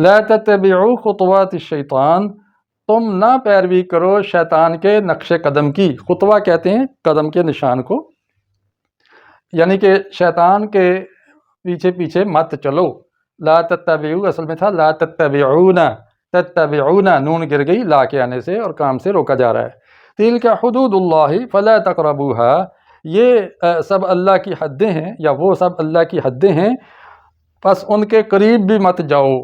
لا تتبعوا خطوات الشیطان، تم نہ پیروی کرو شیطان کے نقش قدم کی۔ خطوہ کہتے ہیں قدم کے نشان کو، یعنی کہ شیطان کے پیچھے پیچھے مت چلو۔ لا تتبعوا اصل میں تھا لا تتبعون، تتبعون نون گر گئی لا کے آنے سے اور کام سے روکا جا رہا ہے۔ تلک حدود اللہ فلا تقربوها، یہ سب اللہ کی حدیں ہیں، یا وہ سب اللہ کی حدیں ہیں، پس ان کے قریب بھی مت جاؤ۔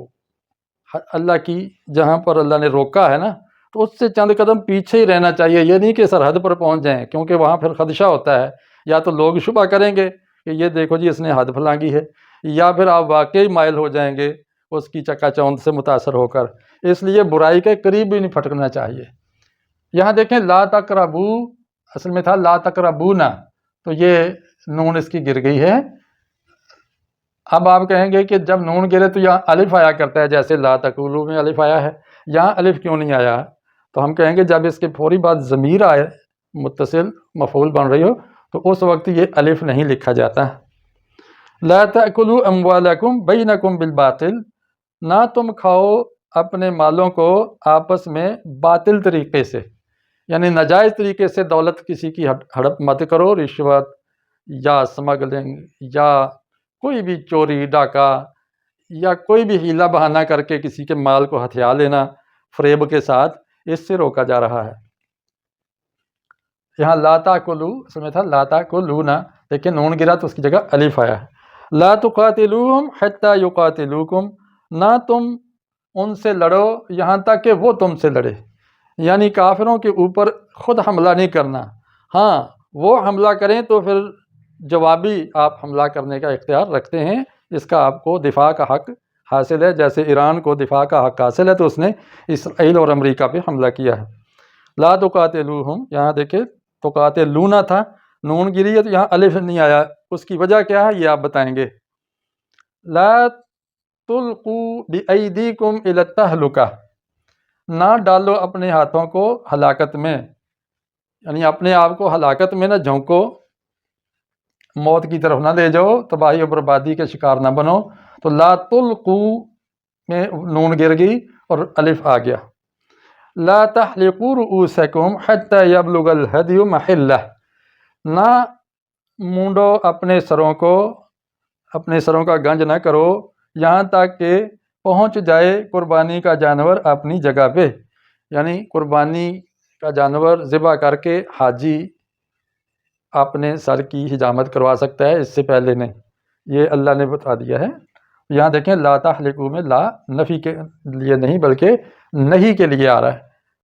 اللہ کی جہاں پر اللہ نے روکا ہے نا، تو اس سے چند قدم پیچھے ہی رہنا چاہیے، یہ نہیں کہ سرحد پر پہنچ جائیں، کیونکہ وہاں پھر خدشہ ہوتا ہے، یا تو لوگ شبہ کریں گے کہ یہ دیکھو جی اس نے حد پھلانگی ہے، یا پھر آپ واقعی مائل ہو جائیں گے اس کی چکا چوند سے متاثر ہو کر، اس لیے برائی کے قریب بھی نہیں پھٹکنا چاہیے۔ یہاں دیکھیں لا تقربو اصل میں تھا لا تقربونا، تو یہ نون اس کی گر گئی ہے۔ اب آپ کہیں گے کہ جب نون گرے تو یہاں الف آیا کرتا ہے، جیسے لا تقولو میں الف آیا ہے، یہاں الف کیوں نہیں آیا؟ تو ہم کہیں گے جب اس کے فوری بعد ضمیر آئے متصل مفعول بن رہی ہو تو اس وقت یہ الف نہیں لکھا جاتا۔ لا تأکلوا اموالکم بینکم بالباطل، نہ تم کھاؤ اپنے مالوں کو آپس میں باطل طریقے سے، یعنی ناجائز طریقے سے دولت کسی کی ہڑپ مت کرو، رشوت یا اسمگلنگ یا کوئی بھی چوری ڈاکہ یا کوئی بھی ہیلہ بہانہ کر کے کسی کے مال کو ہتھیا لینا فریب کے ساتھ، اس سے روکا جا رہا ہے۔ یہاں لا تاکلو اس میں تھا لا تاکلونا، لیکن نون گرا تو اس کی جگہ الف آیا ہے۔ لا تقاتلوہم حتی یقاتلوکم، نہ تم ان سے لڑو یہاں تک کہ وہ تم سے لڑے، یعنی کافروں کے اوپر خود حملہ نہیں کرنا، ہاں وہ حملہ کریں تو پھر جوابی آپ حملہ کرنے کا اختیار رکھتے ہیں، اس کا آپ کو دفاع کا حق حاصل ہے، جیسے ایران کو دفاع کا حق حاصل ہے تو اس نے اسرائیل اور امریکہ پہ حملہ کیا ہے۔ لا تقاتلوہم، یہاں دیکھیں تقاتلونا تھا، نون گری ہے تو یہاں الف نہیں آیا، اس کی وجہ کیا ہے یہ آپ بتائیں گے۔ لا تلقوا بایدیکم الی التہلکہ، نہ ڈالو اپنے ہاتھوں کو ہلاکت میں، یعنی اپنے آپ کو ہلاکت میں نہ جھونکو، موت کی طرف نہ لے جاؤ، تباہی و بربادی کے شکار نہ بنو۔ تو لا تلقوا میں نون گر گئی اور الف آ گیا۔ لا تحلقوا رؤوسکم حتی یبلغ الہدی محلہ، نہ مونڈو اپنے سروں کو، اپنے سروں کا گنج نہ کرو یہاں تک کہ پہنچ جائے قربانی کا جانور اپنی جگہ پہ، یعنی قربانی کا جانور ذبح کر کے حاجی اپنے سر کی حجامت کروا سکتا ہے، اس سے پہلے نہیں، یہ اللہ نے بتا دیا ہے۔ یہاں دیکھیں لا تحلقوا میں لا نفی کے لیے نہیں بلکہ نہیں کے لیے آ رہا ہے۔